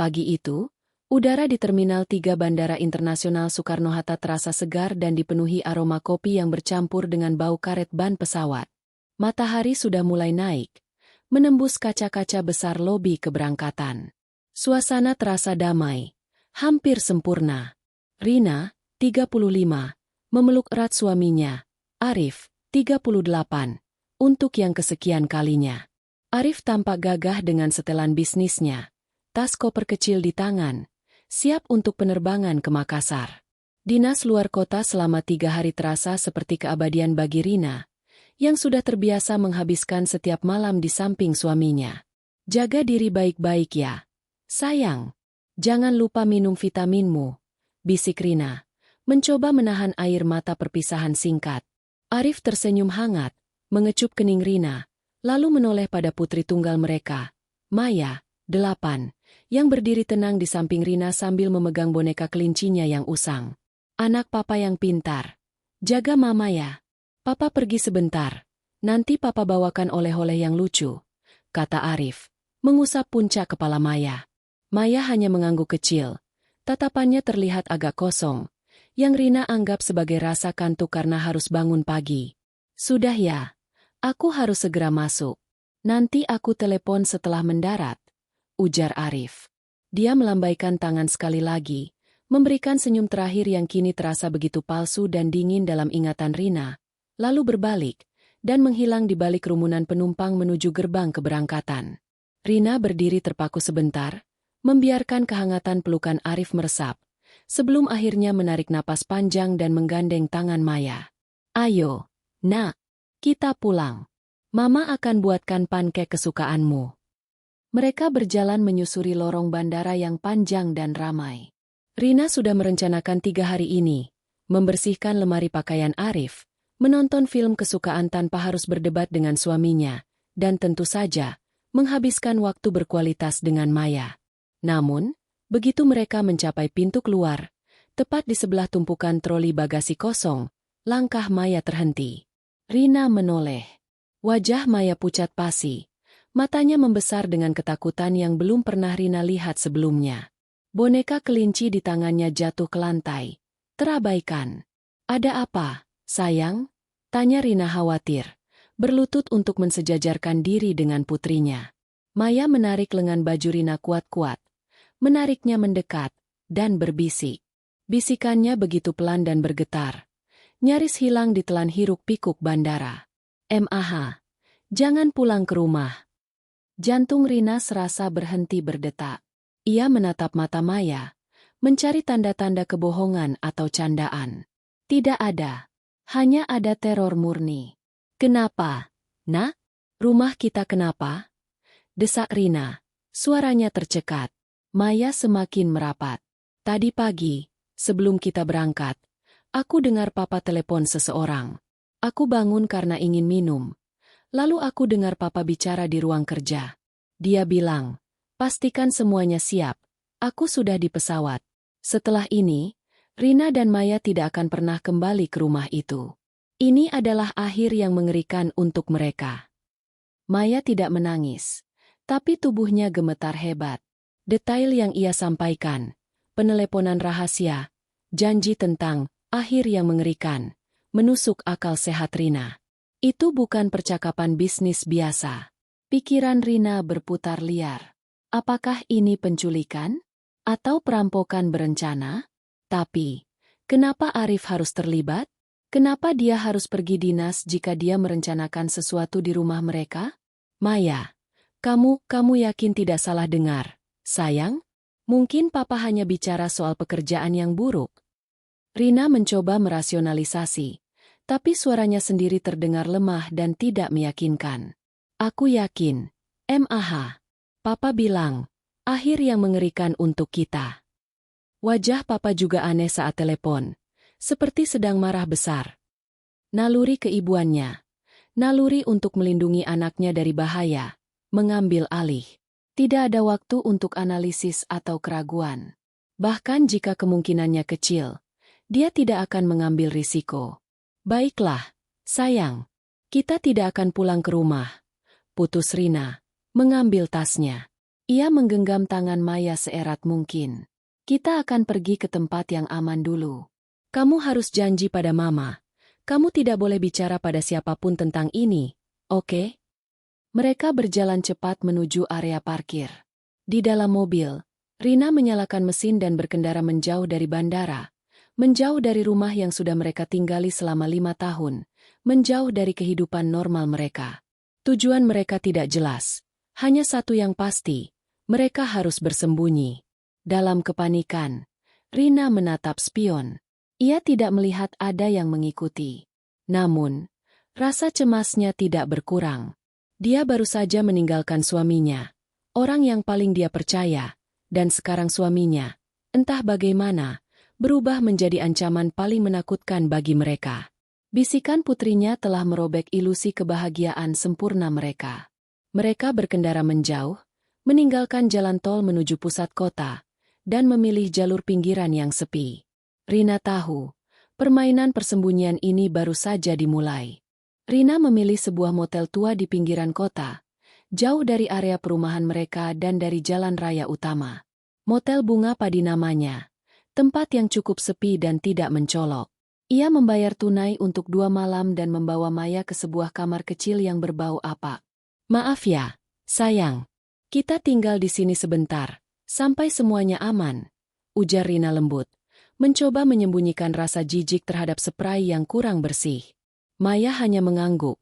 Pagi itu, udara di Terminal 3 Bandara Internasional Soekarno-Hatta terasa segar dan dipenuhi aroma kopi yang bercampur dengan bau karet ban pesawat. Matahari sudah mulai naik, menembus kaca-kaca besar lobi keberangkatan. Suasana terasa damai, hampir sempurna. Rina, 35, memeluk erat suaminya, Arif, 38, untuk yang kesekian kalinya. Arif tampak gagah dengan setelan bisnisnya, tas koper kecil di tangan, siap untuk penerbangan ke Makassar. Dinas luar kota selama 3 hari terasa seperti keabadian bagi Rina, yang sudah terbiasa menghabiskan setiap malam di samping suaminya. Jaga diri baik-baik ya, sayang. Jangan lupa minum vitaminmu, bisik Rina, mencoba menahan air mata perpisahan singkat. Arif tersenyum hangat, mengecup kening Rina, lalu menoleh pada putri tunggal mereka, Maya, 8, yang berdiri tenang di samping Rina sambil memegang boneka kelincinya yang usang. Anak papa yang pintar. Jaga mama ya. Papa pergi sebentar. Nanti papa bawakan oleh-oleh yang lucu, kata Arif, mengusap puncak kepala Maya. Maya hanya mengangguk kecil. Tatapannya terlihat agak kosong, yang Rina anggap sebagai rasa kantuk karena harus bangun pagi. Sudah ya, aku harus segera masuk. Nanti aku telepon setelah mendarat, ujar Arif. Dia melambaikan tangan sekali lagi, memberikan senyum terakhir yang kini terasa begitu palsu dan dingin dalam ingatan Rina, lalu berbalik, dan menghilang di balik kerumunan penumpang menuju gerbang keberangkatan. Rina berdiri terpaku sebentar, membiarkan kehangatan pelukan Arif meresap, sebelum akhirnya menarik napas panjang dan menggandeng tangan Maya. Ayo, nak, kita pulang. Mama akan buatkan pankek kesukaanmu. Mereka berjalan menyusuri lorong bandara yang panjang dan ramai. Rina sudah merencanakan 3 hari ini, membersihkan lemari pakaian Arif, menonton film kesukaan tanpa harus berdebat dengan suaminya, dan tentu saja, menghabiskan waktu berkualitas dengan Maya. Namun, begitu mereka mencapai pintu keluar, tepat di sebelah tumpukan troli bagasi kosong, langkah Maya terhenti. Rina menoleh. Wajah Maya pucat pasi, matanya membesar dengan ketakutan yang belum pernah Rina lihat sebelumnya. Boneka kelinci di tangannya jatuh ke lantai, terabaikan. Ada apa, sayang? Tanya Rina khawatir, berlutut untuk mensejajarkan diri dengan putrinya. Maya menarik lengan baju Rina kuat-kuat, menariknya mendekat, dan berbisik. Bisikannya begitu pelan dan bergetar, nyaris hilang ditelan hiruk-pikuk bandara. "Mah, jangan pulang ke rumah." Jantung Rina serasa berhenti berdetak. Ia menatap mata Maya, mencari tanda-tanda kebohongan atau candaan. Tidak ada. Hanya ada teror murni. "Kenapa, nak? Rumah kita kenapa?" desak Rina. Suaranya tercekat. Maya semakin merapat. "Tadi pagi, sebelum kita berangkat, aku dengar papa telepon seseorang. Aku bangun karena ingin minum. Lalu aku dengar papa bicara di ruang kerja. Dia bilang, pastikan semuanya siap. Aku sudah di pesawat. Setelah ini, Rina dan Maya tidak akan pernah kembali ke rumah itu. Ini adalah akhir yang mengerikan untuk mereka." Maya tidak menangis, tapi tubuhnya gemetar hebat. Detail yang ia sampaikan, peneleponan rahasia, janji tentang akhir yang mengerikan, menusuk akal sehat Rina. Itu bukan percakapan bisnis biasa. Pikiran Rina berputar liar. Apakah ini penculikan? Atau perampokan berencana? Tapi, kenapa Arif harus terlibat? Kenapa dia harus pergi dinas jika dia merencanakan sesuatu di rumah mereka? "Maya, kamu yakin tidak salah dengar, sayang? Mungkin papa hanya bicara soal pekerjaan yang buruk." Rina mencoba merasionalisasi, tapi suaranya sendiri terdengar lemah dan tidak meyakinkan. "Aku yakin, Mah. Papa bilang, akhir yang mengerikan untuk kita." Wajah papa juga aneh saat telepon, seperti sedang marah besar. Naluri keibuannya, naluri untuk melindungi anaknya dari bahaya, mengambil alih. Tidak ada waktu untuk analisis atau keraguan. Bahkan jika kemungkinannya kecil, dia tidak akan mengambil risiko. "Baiklah, sayang. Kita tidak akan pulang ke rumah," putus Rina, mengambil tasnya. Ia menggenggam tangan Maya seerat mungkin. Kita akan pergi ke tempat yang aman dulu. Kamu harus janji pada Mama. Kamu tidak boleh bicara pada siapapun tentang ini, oke? Mereka berjalan cepat menuju area parkir. Di dalam mobil, Rina menyalakan mesin dan berkendara menjauh dari bandara. Menjauh dari rumah yang sudah mereka tinggali selama 5 tahun. Menjauh dari kehidupan normal mereka. Tujuan mereka tidak jelas. Hanya satu yang pasti, mereka harus bersembunyi. Dalam kepanikan, Rina menatap spion. Ia tidak melihat ada yang mengikuti. Namun, rasa cemasnya tidak berkurang. Dia baru saja meninggalkan suaminya, orang yang paling dia percaya, dan sekarang suaminya, entah bagaimana, berubah menjadi ancaman paling menakutkan bagi mereka. Bisikan putrinya telah merobek ilusi kebahagiaan sempurna mereka. Mereka berkendara menjauh, meninggalkan jalan tol menuju pusat kota, dan memilih jalur pinggiran yang sepi. Rina tahu, permainan persembunyian ini baru saja dimulai. Rina memilih sebuah motel tua di pinggiran kota, jauh dari area perumahan mereka dan dari jalan raya utama. Motel Bunga Padi namanya, tempat yang cukup sepi dan tidak mencolok. Ia membayar tunai untuk 2 malam dan membawa Maya ke sebuah kamar kecil yang berbau apak. Maaf ya, sayang. Kita tinggal di sini sebentar, sampai semuanya aman, ujar Rina lembut, mencoba menyembunyikan rasa jijik terhadap spray yang kurang bersih. Maya hanya mengangguk,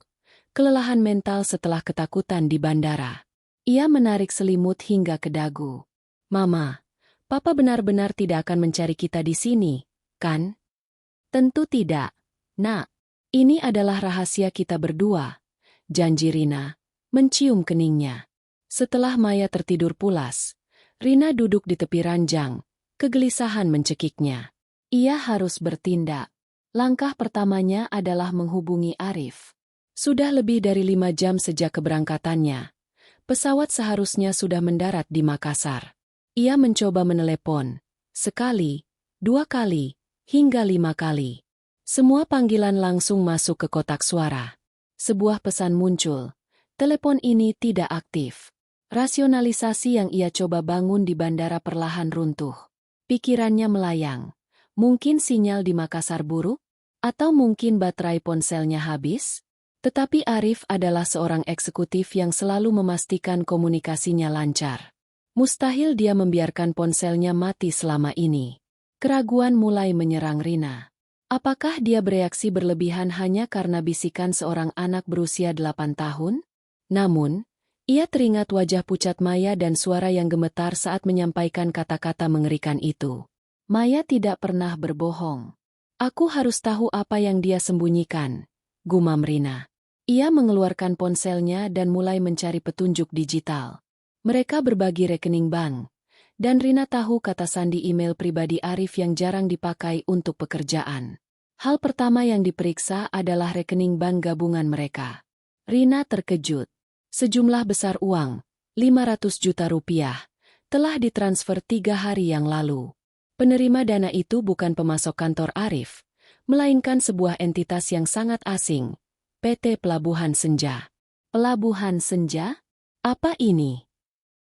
kelelahan mental setelah ketakutan di bandara. Ia menarik selimut hingga ke dagu. Mama, Papa benar-benar tidak akan mencari kita di sini, kan? Tentu tidak, Nak. Ini adalah rahasia kita berdua, janji Rina, mencium keningnya. Setelah Maya tertidur pulas, Rina duduk di tepi ranjang, kegelisahan mencekiknya. Ia harus bertindak. Langkah pertamanya adalah menghubungi Arif. Sudah lebih dari 5 jam sejak keberangkatannya. Pesawat seharusnya sudah mendarat di Makassar. Ia mencoba menelepon. Sekali, 2 kali, hingga 5 kali. Semua panggilan langsung masuk ke kotak suara. Sebuah pesan muncul. Telepon ini tidak aktif. Rasionalisasi yang ia coba bangun di bandara perlahan runtuh. Pikirannya melayang. Mungkin sinyal di Makassar buruk? Atau mungkin baterai ponselnya habis? Tetapi Arif adalah seorang eksekutif yang selalu memastikan komunikasinya lancar. Mustahil dia membiarkan ponselnya mati selama ini. Keraguan mulai menyerang Rina. Apakah dia bereaksi berlebihan hanya karena bisikan seorang anak berusia 8 tahun? Namun, ia teringat wajah pucat Maya dan suara yang gemetar saat menyampaikan kata-kata mengerikan itu. Maya tidak pernah berbohong. Aku harus tahu apa yang dia sembunyikan, gumam Rina. Ia mengeluarkan ponselnya dan mulai mencari petunjuk digital. Mereka berbagi rekening bank, dan Rina tahu kata sandi email pribadi Arif yang jarang dipakai untuk pekerjaan. Hal pertama yang diperiksa adalah rekening bank gabungan mereka. Rina terkejut. Sejumlah besar uang, 500 juta rupiah, telah ditransfer 3 hari yang lalu. Penerima dana itu bukan pemasok kantor Arif, melainkan sebuah entitas yang sangat asing, PT Pelabuhan Senja. Pelabuhan Senja? Apa ini?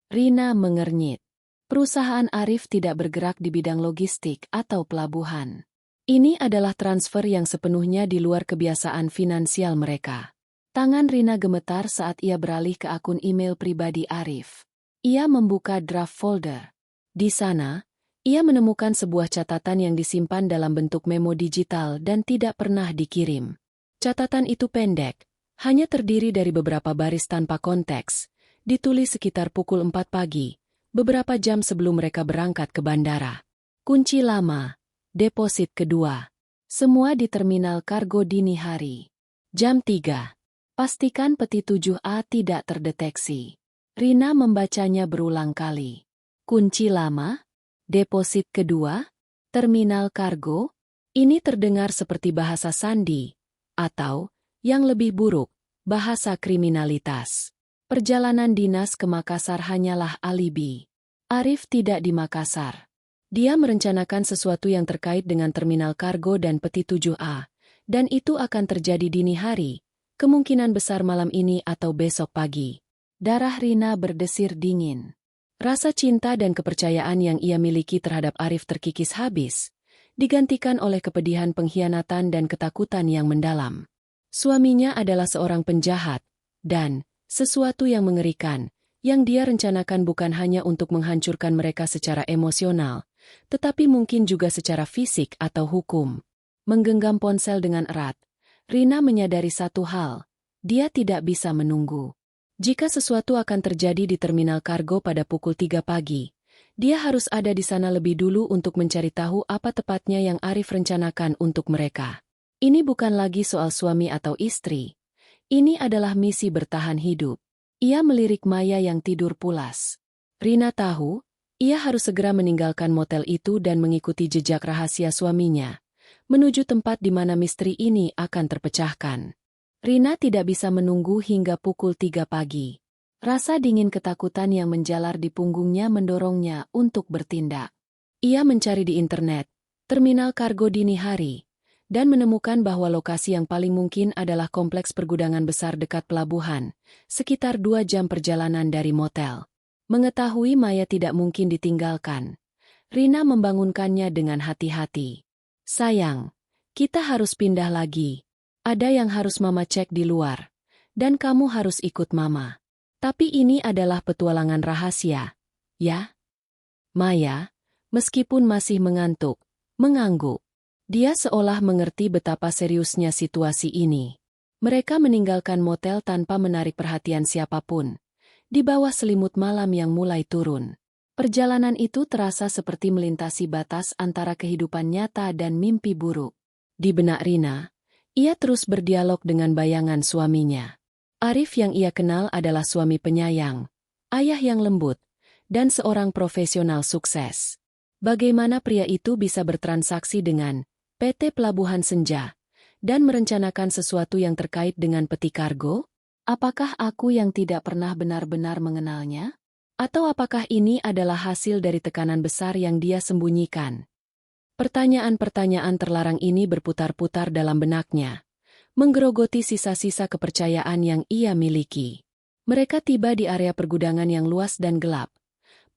Rina mengernyit. Perusahaan Arif tidak bergerak di bidang logistik atau pelabuhan. Ini adalah transfer yang sepenuhnya di luar kebiasaan finansial mereka. Tangan Rina gemetar saat ia beralih ke akun email pribadi Arif. Ia membuka draft folder. Di sana, ia menemukan sebuah catatan yang disimpan dalam bentuk memo digital dan tidak pernah dikirim. Catatan itu pendek, hanya terdiri dari beberapa baris tanpa konteks, ditulis sekitar pukul 4 pagi, beberapa jam sebelum mereka berangkat ke bandara. Kunci lama, deposit kedua. Semua di terminal kargo dini hari. Jam 3. Pastikan peti 7A tidak terdeteksi. Rina membacanya berulang kali. Kunci lama, deposit kedua, terminal kargo. Ini terdengar seperti bahasa sandi, atau, yang lebih buruk, bahasa kriminalitas. Perjalanan dinas ke Makassar hanyalah alibi. Arif tidak di Makassar. Dia merencanakan sesuatu yang terkait dengan terminal kargo dan peti 7A, dan itu akan terjadi dini hari. Kemungkinan besar malam ini atau besok pagi. Darah Rina berdesir dingin. Rasa cinta dan kepercayaan yang ia miliki terhadap Arif terkikis habis, digantikan oleh kepedihan pengkhianatan dan ketakutan yang mendalam. Suaminya adalah seorang penjahat, dan sesuatu yang mengerikan, yang dia rencanakan bukan hanya untuk menghancurkan mereka secara emosional, tetapi mungkin juga secara fisik atau hukum. Menggenggam ponsel dengan erat, Rina menyadari satu hal, dia tidak bisa menunggu. Jika sesuatu akan terjadi di terminal kargo pada pukul 3 pagi, dia harus ada di sana lebih dulu untuk mencari tahu apa tepatnya yang Arif rencanakan untuk mereka. Ini bukan lagi soal suami atau istri. Ini adalah misi bertahan hidup. Ia melirik Maya yang tidur pulas. Rina tahu, ia harus segera meninggalkan motel itu dan mengikuti jejak rahasia suaminya, menuju tempat di mana misteri ini akan terpecahkan. Rina tidak bisa menunggu hingga pukul 3 pagi. Rasa dingin ketakutan yang menjalar di punggungnya mendorongnya untuk bertindak. Ia mencari di internet, terminal kargo dini hari, dan menemukan bahwa lokasi yang paling mungkin adalah kompleks pergudangan besar dekat pelabuhan, sekitar 2 jam perjalanan dari motel. Mengetahui Maya tidak mungkin ditinggalkan, Rina membangunkannya dengan hati-hati. Sayang, kita harus pindah lagi. Ada yang harus Mama cek di luar, dan kamu harus ikut Mama. Tapi ini adalah petualangan rahasia, ya? Maya, meskipun masih mengantuk, mengangguk. Dia seolah mengerti betapa seriusnya situasi ini. Mereka meninggalkan motel tanpa menarik perhatian siapapun, di bawah selimut malam yang mulai turun. Perjalanan itu terasa seperti melintasi batas antara kehidupan nyata dan mimpi buruk. Di benak Rina, ia terus berdialog dengan bayangan suaminya. Arif yang ia kenal adalah suami penyayang, ayah yang lembut, dan seorang profesional sukses. Bagaimana pria itu bisa bertransaksi dengan PT Pelabuhan Senja, dan merencanakan sesuatu yang terkait dengan peti kargo? Apakah aku yang tidak pernah benar-benar mengenalnya? Atau apakah ini adalah hasil dari tekanan besar yang dia sembunyikan? Pertanyaan-pertanyaan terlarang ini berputar-putar dalam benaknya, menggerogoti sisa-sisa kepercayaan yang ia miliki. Mereka tiba di area pergudangan yang luas dan gelap,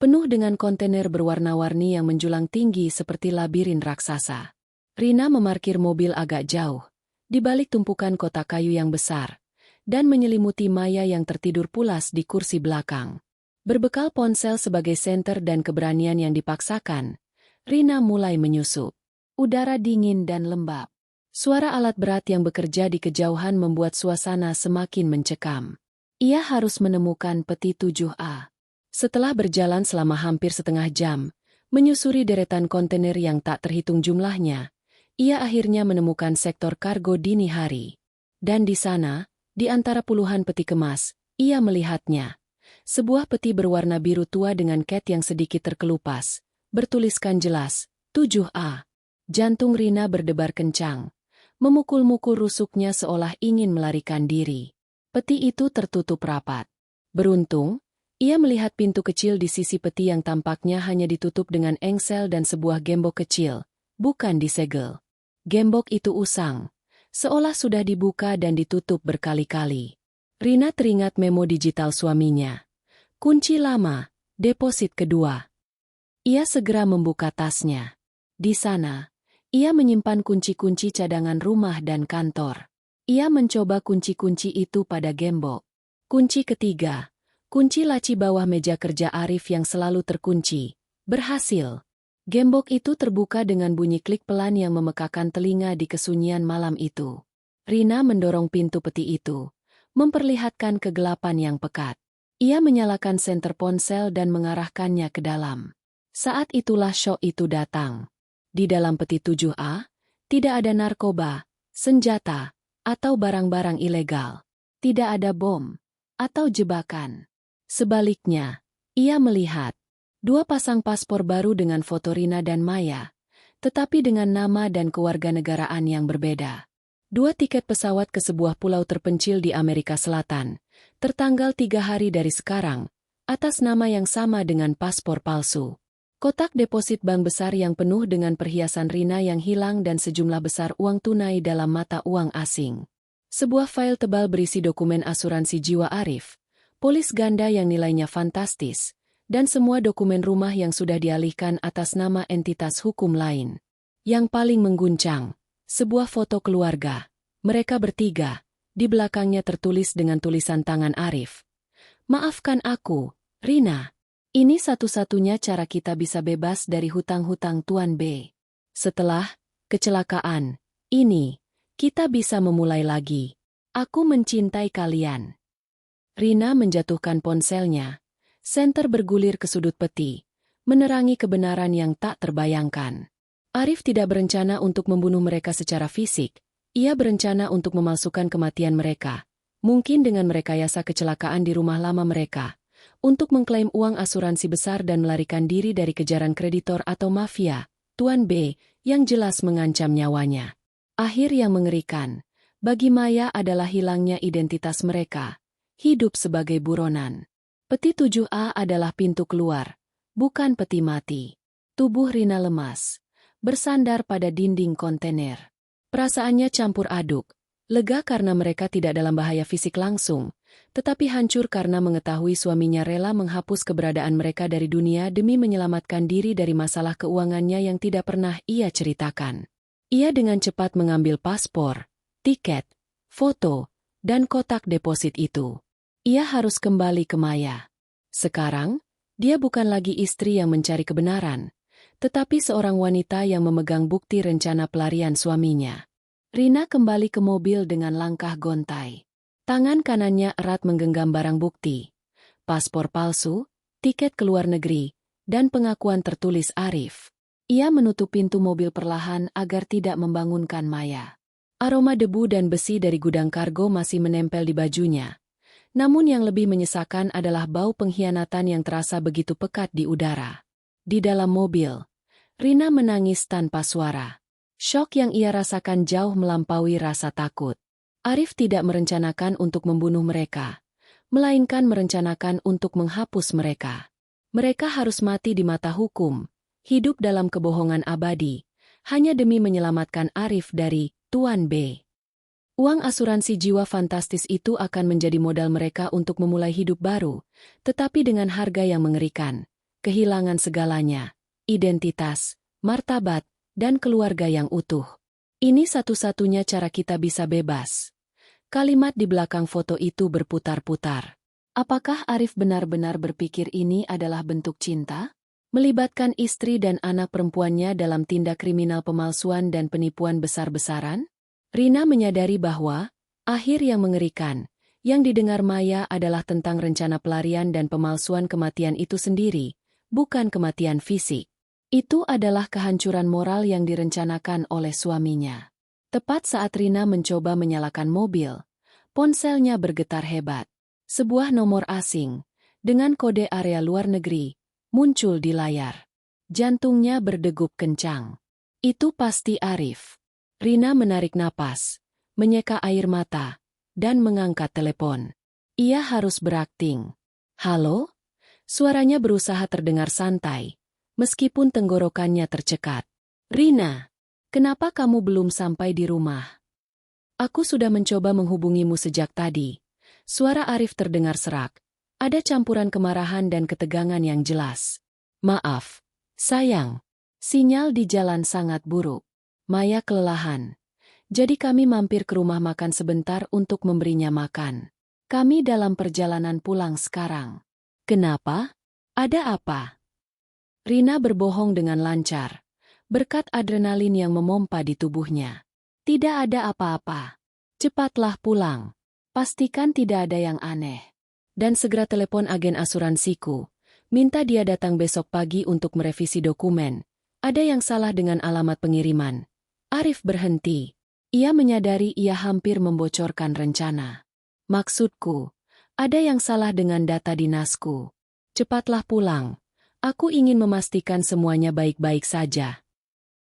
penuh dengan kontainer berwarna-warni yang menjulang tinggi seperti labirin raksasa. Rina memarkir mobil agak jauh, di balik tumpukan kotak kayu yang besar, dan menyelimuti Maya yang tertidur pulas di kursi belakang. Berbekal ponsel sebagai senter dan keberanian yang dipaksakan, Rina mulai menyusup. Udara dingin dan lembab. Suara alat berat yang bekerja di kejauhan membuat suasana semakin mencekam. Ia harus menemukan peti 7A. Setelah berjalan selama hampir setengah jam, menyusuri deretan kontainer yang tak terhitung jumlahnya, ia akhirnya menemukan sektor kargo dini hari. Dan di sana, di antara puluhan peti kemas, ia melihatnya. Sebuah peti berwarna biru tua dengan cat yang sedikit terkelupas, bertuliskan jelas, 7A. Jantung Rina berdebar kencang, memukul-mukul rusuknya seolah ingin melarikan diri. Peti itu tertutup rapat. Beruntung, ia melihat pintu kecil di sisi peti yang tampaknya hanya ditutup dengan engsel dan sebuah gembok kecil, bukan disegel. Gembok itu usang, seolah sudah dibuka dan ditutup berkali-kali. Rina teringat memo digital suaminya. Kunci lama, deposit kedua. Ia segera membuka tasnya. Di sana, ia menyimpan kunci-kunci cadangan rumah dan kantor. Ia mencoba kunci-kunci itu pada gembok. Kunci ketiga, kunci laci bawah meja kerja Arif yang selalu terkunci. Berhasil. Gembok itu terbuka dengan bunyi klik pelan yang memekakan telinga di kesunyian malam itu. Rina mendorong pintu peti itu, memperlihatkan kegelapan yang pekat. Ia menyalakan senter ponsel dan mengarahkannya ke dalam. Saat itulah shock itu datang. Di dalam peti 7A, tidak ada narkoba, senjata, atau barang-barang ilegal. Tidak ada bom, atau jebakan. Sebaliknya, ia melihat 2 pasang paspor baru dengan foto Rina dan Maya, tetapi dengan nama dan kewarganegaraan yang berbeda. 2 tiket pesawat ke sebuah pulau terpencil di Amerika Selatan, tertanggal 3 hari dari sekarang, atas nama yang sama dengan paspor palsu. Kotak deposit bank besar yang penuh dengan perhiasan Rina yang hilang dan sejumlah besar uang tunai dalam mata uang asing. Sebuah file tebal berisi dokumen asuransi jiwa Arif, polis ganda yang nilainya fantastis, dan semua dokumen rumah yang sudah dialihkan atas nama entitas hukum lain. Yang paling mengguncang, sebuah foto keluarga. Mereka bertiga, di belakangnya tertulis dengan tulisan tangan Arif. "Maafkan aku, Rina. Ini satu-satunya cara kita bisa bebas dari hutang-hutang Tuan B. Setelah kecelakaan ini, kita bisa memulai lagi. Aku mencintai kalian." Rina menjatuhkan ponselnya. Senter bergulir ke sudut peti, menerangi kebenaran yang tak terbayangkan. Arif tidak berencana untuk membunuh mereka secara fisik. Ia berencana untuk memalsukan kematian mereka. Mungkin dengan merekayasa kecelakaan di rumah lama mereka. Untuk mengklaim uang asuransi besar dan melarikan diri dari kejaran kreditor atau mafia, Tuan B, yang jelas mengancam nyawanya. Akhir yang mengerikan, bagi Maya adalah hilangnya identitas mereka. Hidup sebagai buronan. Peti 7A adalah pintu keluar, bukan peti mati. Tubuh Rina lemas, bersandar pada dinding kontainer. Perasaannya campur aduk, lega karena mereka tidak dalam bahaya fisik langsung, tetapi hancur karena mengetahui suaminya rela menghapus keberadaan mereka dari dunia demi menyelamatkan diri dari masalah keuangannya yang tidak pernah ia ceritakan. Ia dengan cepat mengambil paspor, tiket, foto, dan kotak deposit itu. Ia harus kembali ke Maya. Sekarang, dia bukan lagi istri yang mencari kebenaran, tetapi seorang wanita yang memegang bukti rencana pelarian suaminya. Rina kembali ke mobil dengan langkah gontai. Tangan kanannya erat menggenggam barang bukti. Paspor palsu, tiket ke luar negeri, dan pengakuan tertulis Arif. Ia menutup pintu mobil perlahan agar tidak membangunkan Maya. Aroma debu dan besi dari gudang kargo masih menempel di bajunya. Namun yang lebih menyesakan adalah bau pengkhianatan yang terasa begitu pekat di udara. Di dalam mobil, Rina menangis tanpa suara. Syok yang ia rasakan jauh melampaui rasa takut. Arif tidak merencanakan untuk membunuh mereka, melainkan merencanakan untuk menghapus mereka. Mereka harus mati di mata hukum, hidup dalam kebohongan abadi, hanya demi menyelamatkan Arif dari Tuan B. Uang asuransi jiwa fantastis itu akan menjadi modal mereka untuk memulai hidup baru, tetapi dengan harga yang mengerikan. Kehilangan segalanya, identitas, martabat, dan keluarga yang utuh. Ini satu-satunya cara kita bisa bebas. Kalimat di belakang foto itu berputar-putar. Apakah Arif benar-benar berpikir ini adalah bentuk cinta? Melibatkan istri dan anak perempuannya dalam tindak kriminal pemalsuan dan penipuan besar-besaran? Rina menyadari bahwa, akhir yang mengerikan, yang didengar Maya adalah tentang rencana pelarian dan pemalsuan kematian itu sendiri, bukan kematian fisik. Itu adalah kehancuran moral yang direncanakan oleh suaminya. Tepat saat Rina mencoba menyalakan mobil, ponselnya bergetar hebat. Sebuah nomor asing, dengan kode area luar negeri, muncul di layar. Jantungnya berdegup kencang. Itu pasti Arif. Rina menarik napas, menyeka air mata, dan mengangkat telepon. Ia harus berakting. "Halo?" Suaranya berusaha terdengar santai, meskipun tenggorokannya tercekat. "Rina, kenapa kamu belum sampai di rumah?" "Aku sudah mencoba menghubungimu sejak tadi." Suara Arif terdengar serak. Ada campuran kemarahan dan ketegangan yang jelas. "Maaf, sayang. Sinyal di jalan sangat buruk. Maya kelelahan. Jadi kami mampir ke rumah makan sebentar untuk memberinya makan. Kami dalam perjalanan pulang sekarang." "Kenapa? Ada apa?" Rina berbohong dengan lancar, berkat adrenalin yang memompa di tubuhnya. "Tidak ada apa-apa. Cepatlah pulang. Pastikan tidak ada yang aneh. Dan segera telepon agen asuransiku. Minta dia datang besok pagi untuk merevisi dokumen. Ada yang salah dengan alamat pengiriman." Arif berhenti. Ia menyadari ia hampir membocorkan rencana. "Maksudku, ada yang salah dengan data dinasku. Cepatlah pulang. Aku ingin memastikan semuanya baik-baik saja."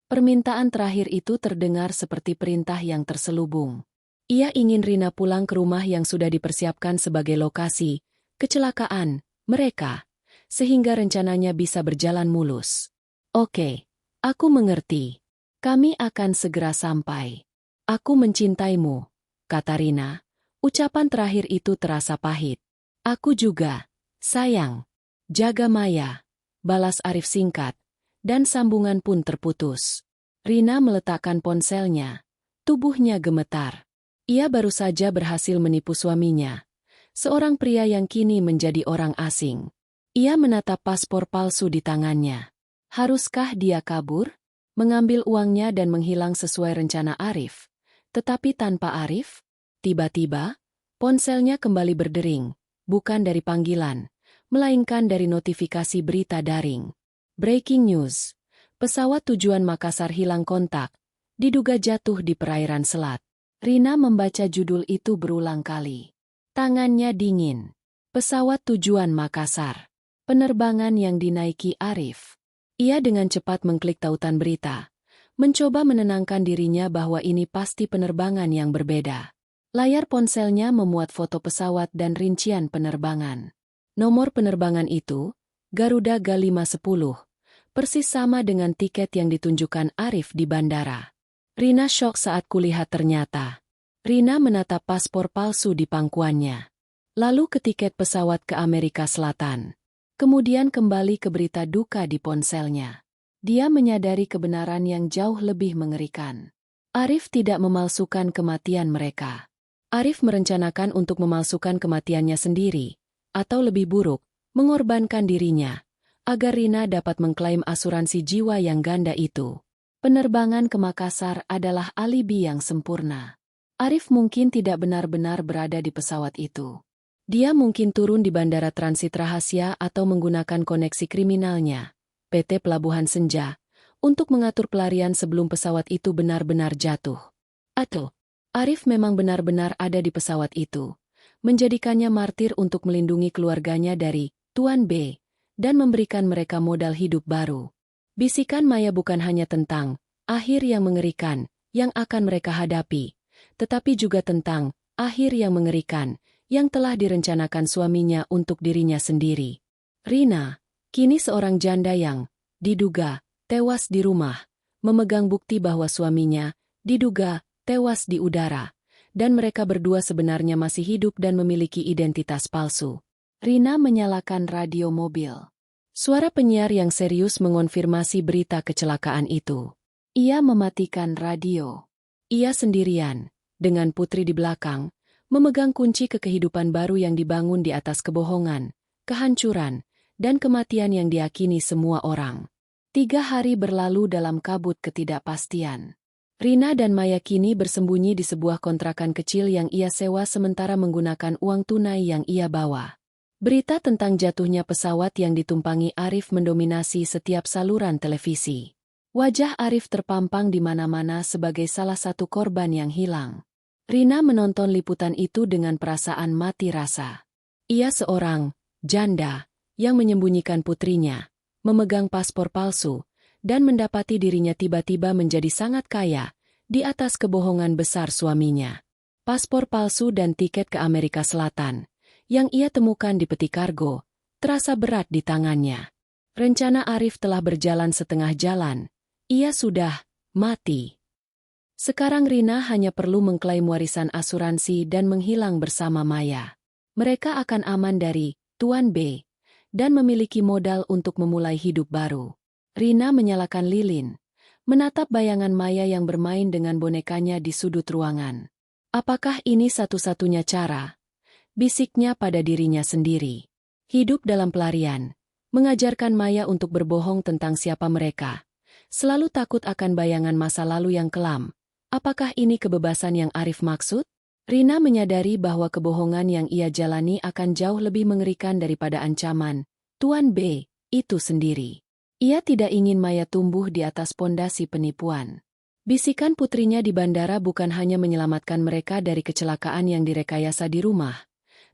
Permintaan terakhir itu terdengar seperti perintah yang terselubung. Ia ingin Rina pulang ke rumah yang sudah dipersiapkan sebagai lokasi kecelakaan mereka, sehingga rencananya bisa berjalan mulus. "Oke, aku mengerti. Kami akan segera sampai. Aku mencintaimu," kata Rina. Ucapan terakhir itu terasa pahit. "Aku juga, sayang." Jaga Maya, balas Arif singkat, dan sambungan pun terputus. Rina meletakkan ponselnya. Tubuhnya gemetar. Ia baru saja berhasil menipu suaminya, seorang pria yang kini menjadi orang asing. Ia menatap paspor palsu di tangannya. Haruskah dia kabur? Mengambil uangnya dan menghilang sesuai rencana Arif. Tetapi tanpa Arif, tiba-tiba, ponselnya kembali berdering, bukan dari panggilan, melainkan dari notifikasi berita daring. Breaking news. Pesawat tujuan Makassar hilang kontak, diduga jatuh di perairan selat. Rina membaca judul itu berulang kali. Tangannya dingin. Pesawat tujuan Makassar. Penerbangan yang dinaiki Arif. Ia dengan cepat mengklik tautan berita, mencoba menenangkan dirinya bahwa ini pasti penerbangan yang berbeda. Layar ponselnya memuat foto pesawat dan rincian penerbangan. Nomor penerbangan itu, Garuda G510, persis sama dengan tiket yang ditunjukkan Arif di bandara. Rina syok saat kulihat ternyata. Rina menatap paspor palsu di pangkuannya. Lalu ke tiket pesawat ke Amerika Selatan. Kemudian kembali ke berita duka di ponselnya. Dia menyadari kebenaran yang jauh lebih mengerikan. Arif tidak memalsukan kematian mereka. Arif merencanakan untuk memalsukan kematiannya sendiri, atau lebih buruk, mengorbankan dirinya, agar Rina dapat mengklaim asuransi jiwa yang ganda itu. Penerbangan ke Makassar adalah alibi yang sempurna. Arif mungkin tidak benar-benar berada di pesawat itu. Dia mungkin turun di bandara transit rahasia atau menggunakan koneksi kriminalnya, PT Pelabuhan Senja, untuk mengatur pelarian sebelum pesawat itu benar-benar jatuh. Atau, Arif memang benar-benar ada di pesawat itu, menjadikannya martir untuk melindungi keluarganya dari Tuan B, dan memberikan mereka modal hidup baru. Bisikan Maya bukan hanya tentang akhir yang mengerikan yang akan mereka hadapi, tetapi juga tentang akhir yang mengerikan yang telah direncanakan suaminya untuk dirinya sendiri. Rina, kini seorang janda yang diduga tewas di rumah, memegang bukti bahwa suaminya diduga tewas di udara, dan mereka berdua sebenarnya masih hidup dan memiliki identitas palsu. Rina menyalakan radio mobil. Suara penyiar yang serius mengonfirmasi berita kecelakaan itu. Ia mematikan radio. Ia sendirian, dengan putri di belakang, memegang kunci ke kehidupan baru yang dibangun di atas kebohongan, kehancuran, dan kematian yang diyakini semua orang. 3 hari berlalu dalam kabut ketidakpastian. Rina dan Maya kini bersembunyi di sebuah kontrakan kecil yang ia sewa sementara menggunakan uang tunai yang ia bawa. Berita tentang jatuhnya pesawat yang ditumpangi Arif mendominasi setiap saluran televisi. Wajah Arif terpampang di mana-mana sebagai salah satu korban yang hilang. Rina menonton liputan itu dengan perasaan mati rasa. Ia seorang janda yang menyembunyikan putrinya, memegang paspor palsu, dan mendapati dirinya tiba-tiba menjadi sangat kaya di atas kebohongan besar suaminya. Paspor palsu dan tiket ke Amerika Selatan yang ia temukan di peti kargo terasa berat di tangannya. Rencana Arif telah berjalan setengah jalan. Ia sudah mati. Sekarang Rina hanya perlu mengklaim warisan asuransi dan menghilang bersama Maya. Mereka akan aman dari Tuan B dan memiliki modal untuk memulai hidup baru. Rina menyalakan lilin, menatap bayangan Maya yang bermain dengan bonekanya di sudut ruangan. Apakah ini satu-satunya cara? Bisiknya pada dirinya sendiri. Hidup dalam pelarian, mengajarkan Maya untuk berbohong tentang siapa mereka. Selalu takut akan bayangan masa lalu yang kelam. Apakah ini kebebasan yang Arif maksud? Rina menyadari bahwa kebohongan yang ia jalani akan jauh lebih mengerikan daripada ancaman Tuan B itu sendiri. Ia tidak ingin Maya tumbuh di atas pondasi penipuan. Bisikan putrinya di bandara bukan hanya menyelamatkan mereka dari kecelakaan yang direkayasa di rumah,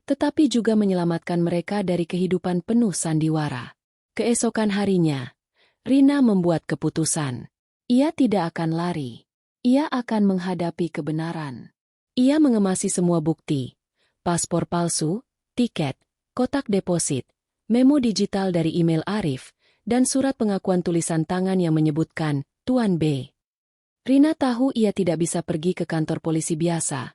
tetapi juga menyelamatkan mereka dari kehidupan penuh sandiwara. Keesokan harinya, Rina membuat keputusan. Ia tidak akan lari. Ia akan menghadapi kebenaran. Ia mengemasi semua bukti, paspor palsu, tiket, kotak deposit, memo digital dari email Arif, dan surat pengakuan tulisan tangan yang menyebutkan Tuan B. Rina tahu ia tidak bisa pergi ke kantor polisi biasa.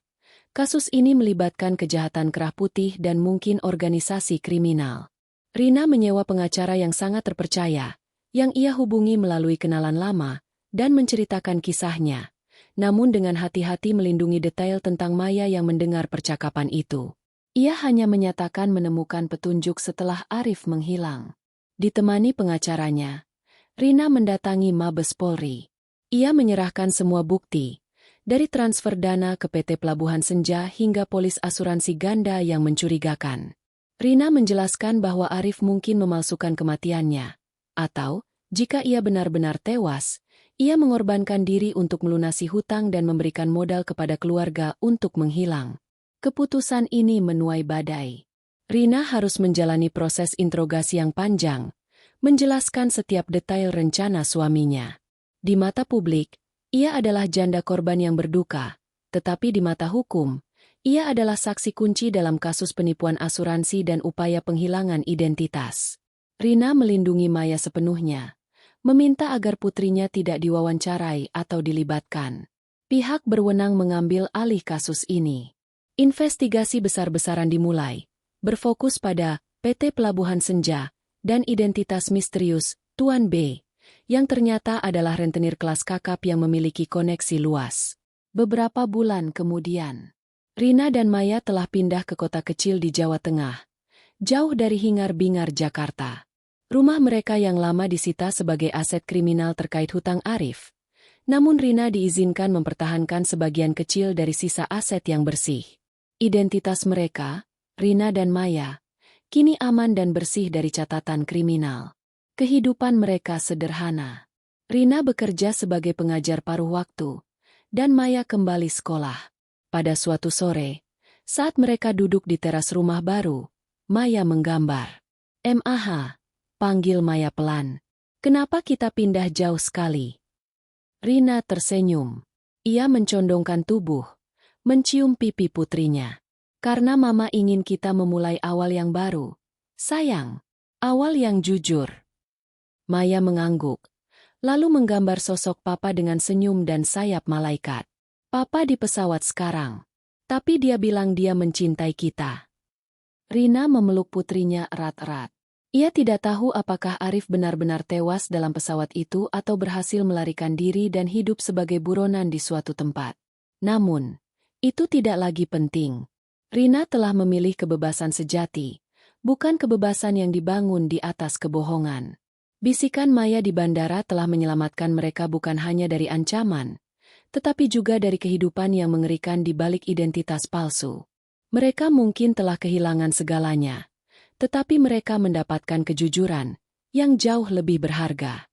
Kasus ini melibatkan kejahatan kerah putih dan mungkin organisasi kriminal. Rina menyewa pengacara yang sangat terpercaya, yang ia hubungi melalui kenalan lama, dan menceritakan kisahnya. Namun dengan hati-hati melindungi detail tentang Maya yang mendengar percakapan itu. Ia hanya menyatakan menemukan petunjuk setelah Arif menghilang. Ditemani pengacaranya, Rina mendatangi Mabes Polri. Ia menyerahkan semua bukti, dari transfer dana ke PT Pelabuhan Senja hingga polis asuransi ganda yang mencurigakan. Rina menjelaskan bahwa Arif mungkin memalsukan kematiannya, atau, jika ia benar-benar tewas, ia mengorbankan diri untuk melunasi hutang dan memberikan modal kepada keluarga untuk menghilang. Keputusan ini menuai badai. Rina harus menjalani proses interogasi yang panjang, menjelaskan setiap detail rencana suaminya. Di mata publik, ia adalah janda korban yang berduka, tetapi di mata hukum, ia adalah saksi kunci dalam kasus penipuan asuransi dan upaya penghilangan identitas. Rina melindungi Maya sepenuhnya, meminta agar putrinya tidak diwawancarai atau dilibatkan. Pihak berwenang mengambil alih kasus ini. Investigasi besar-besaran dimulai, berfokus pada PT Pelabuhan Senja dan identitas misterius Tuan B, yang ternyata adalah rentenir kelas kakap yang memiliki koneksi luas. Beberapa bulan kemudian, Rina dan Maya telah pindah ke kota kecil di Jawa Tengah, jauh dari hingar-bingar Jakarta. Rumah mereka yang lama disita sebagai aset kriminal terkait hutang Arif. Namun Rina diizinkan mempertahankan sebagian kecil dari sisa aset yang bersih. Identitas mereka, Rina dan Maya, kini aman dan bersih dari catatan kriminal. Kehidupan mereka sederhana. Rina bekerja sebagai pengajar paruh waktu, dan Maya kembali sekolah. Pada suatu sore, saat mereka duduk di teras rumah baru, Maya menggambar. "MAH," panggil Maya pelan. "Kenapa kita pindah jauh sekali?" Rina tersenyum. Ia mencondongkan tubuh, mencium pipi putrinya. "Karena Mama ingin kita memulai awal yang baru. Sayang, awal yang jujur." Maya mengangguk, lalu menggambar sosok Papa dengan senyum dan sayap malaikat. "Papa di pesawat sekarang. Tapi dia bilang dia mencintai kita." Rina memeluk putrinya erat-erat. Ia tidak tahu apakah Arif benar-benar tewas dalam pesawat itu atau berhasil melarikan diri dan hidup sebagai buronan di suatu tempat. Namun, itu tidak lagi penting. Rina telah memilih kebebasan sejati, bukan kebebasan yang dibangun di atas kebohongan. Bisikan Maya di bandara telah menyelamatkan mereka bukan hanya dari ancaman, tetapi juga dari kehidupan yang mengerikan di balik identitas palsu. Mereka mungkin telah kehilangan segalanya, tetapi mereka mendapatkan kejujuran yang jauh lebih berharga.